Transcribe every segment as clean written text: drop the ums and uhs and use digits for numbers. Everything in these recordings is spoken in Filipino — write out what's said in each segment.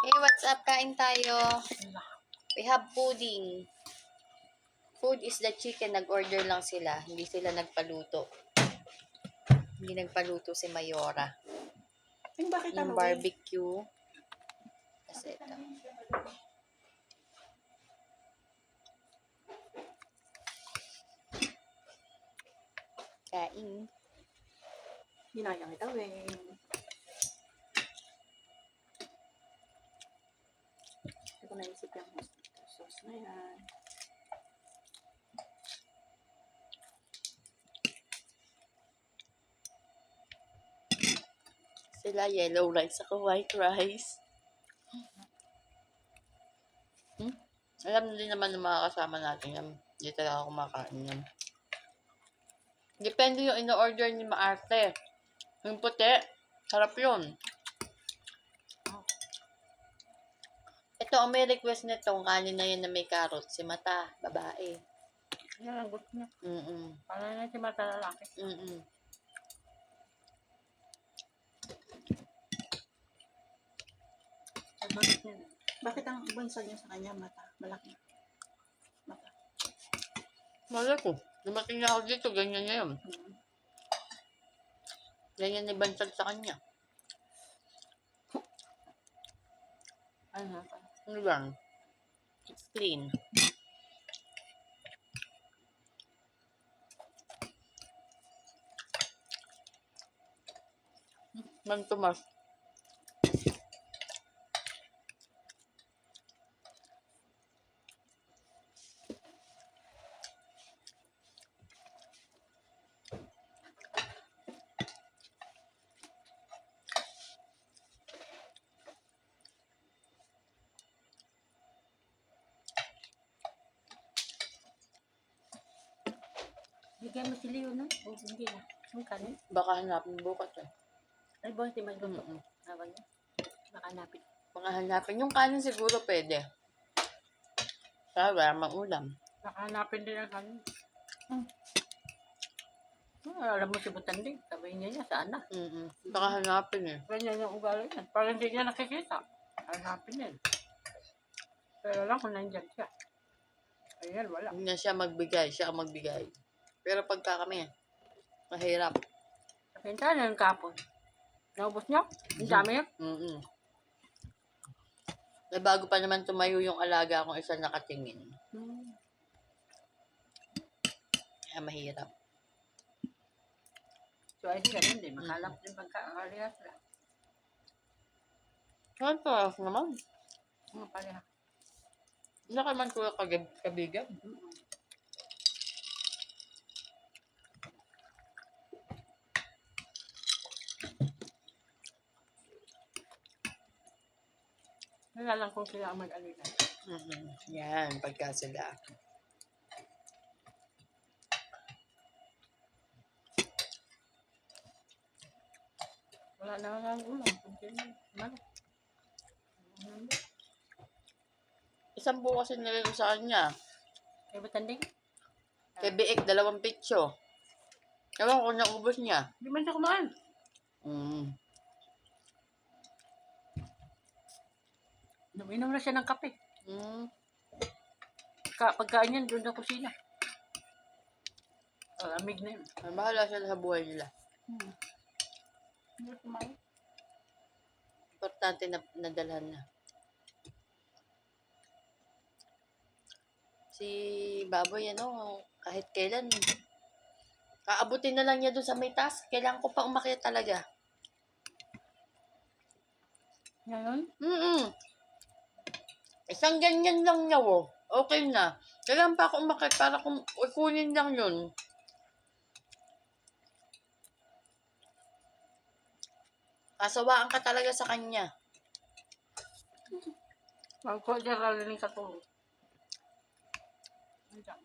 Hey, what's up? Kain tayo. We have pudding. Food is the chicken. Nag-order lang sila. Hindi sila nagpaluto. Hindi nagpaluto si Mayora. Bakit Yung barbecue. Kasi ito. Kain. Hinayang itawin. Hindi ko naisip yung sauce na yan. Sila yellow rice. Ako white rice. Alam din naman ng mga kasama natin yan. Hindi talaga kumakain yan. Depende yung ino-order ni Maarte. Yung puti, sarap yun. Ito, ang may request nitong kanin na yun na may carrot. Si Mata, babae. Yan ang gusto niya. Mm-mm. Para na si mata lalaki. Mm-mm. Bakit ang bansa niya sa kanya mata? Malaki. Mata. Wala ko. Dumating na ako dito, ganyan na yun. Ganyan ni Bansag sa kanya. Ano? Ano lang? It's clean. Mang Tomas. Bigyan mo si Leo na? O hindi na. Ang kanin? Baka hanapin bukas eh. Ay, boss, di man gusto. Mm-mm. Hawan niya. Baka napit. Baka hanapin. Yung kanin siguro pwede. Kaya wala mang ulam. Baka hanapin din ang kanin. Alam mo si Butanding, sabihin niya saan na. Mm-mm. Baka hanapin eh. Ganyan yung ugali niya. Parang hindi niya nakikita. Hanapin yan. Pero lang kung nandyan siya. Ayan, wala. Hindi na siya magbigay. Siya ang magbigay. Pero pagka kami, mahirap. Pinta na yung kapon. Naubos niya? Ang dami yun? Mm-mm. Eh, bago pa naman tumayo yung alaga kong isa nakatingin. Kaya mahirap. So, ay di ganun din. Makalap din pagkakalihas lang. Saan pa naman? Mga paliha. Hindi ka man kuya kabigan. Wala lang kung sila ang mag-alitan. Mm-hmm. Yan, pagka sila. Wala na nga ang ulam. Ano? Isang buo kasi nilalo sa kanya. Kaya ba tanding? Kay Biik, 2 pitso. Ewan ko kung naubos niya. Hindi man siya kumain. Uminom na siya ng kape. Pagkain yan doon sa kusina. Lamig na yun. Bahala sila sa buhay nila. Hindi kumain. Importante na nadalhan na. Si Baboy, kahit kailan, kaabutin na lang niya doon sa may taas. Kailangan ko pa umakyat talaga. Ngayon? Isang ganyan lang niya, oh. Okay na. Kailangan pa ako umakyat para kunin lang yun. Kasawaan ka talaga sa kanya. Magko siya kaliling katulog.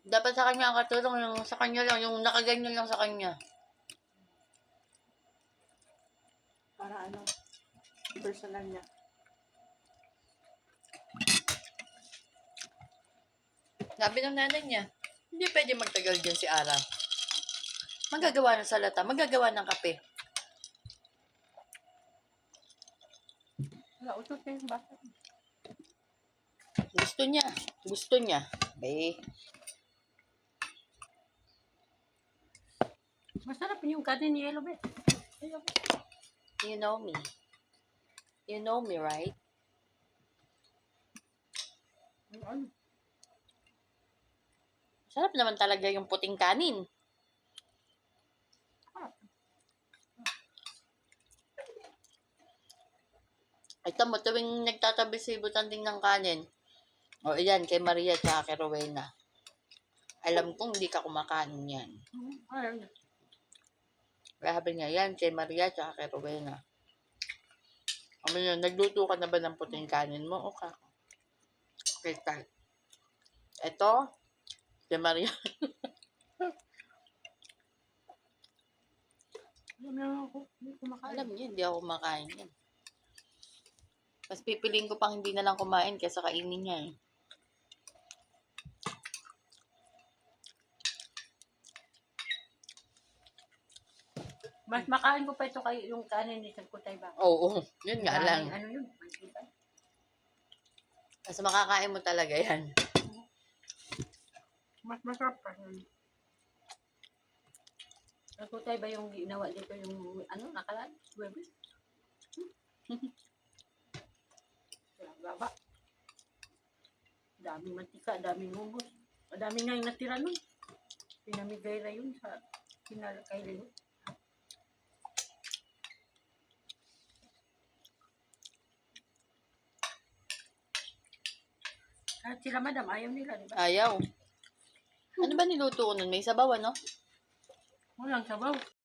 Dapat sa kanya ang katulong, yung sa kanya lang, yung nakaganyan lang sa kanya. Para ano, personal niya. Sabi ng nanay niya, hindi pwede magtagal dyan si Ara. Magagawa ng salata, magagawa ng kape. Wala, cute na yung bata. Gusto niya. Gusto niya. Eh, Masarap yung kanin ni Elobet. you know me. You know me, right? Ano? Sarap naman talaga yung puting kanin. Ito mo, tuwing nagtatabi si Butanting ng kanin, o iyan, kay Maria at kay Rowena. Alam kong hindi ka kumakain yan. Ayun. Kaya sabi niya, yan, kay Maria at kay Rowena. Sabi niya, nagluto ka na ba ng puting kanin mo? O ka? Okay, start. Ito, kay Maria. Alam na ako. Hindi kumakain. Alam niya, hindi ako kumakain yan. Mas pipiliin ko pang hindi na lang kumain kaysa kainin niya eh. Mas makain ko pa ito kay yung kanin ni Sagkutay ba? Oo, yun nga lang. Ano yun? Mantika. Mas makakain mo talaga yan. Mas masarap pa yun. Sagkutay ba yung ginawa dito yung ano nakalaan? Webis? Baba. Daming mantika, daming hummus. Madami nga yung natira nun. Pinamigay na yun sa kay Lilo. Kahit sila madam, ayaw nila, di ba? Ayaw. Ano ba niluto ko nun? May sabaw, ano? Walang sabaw.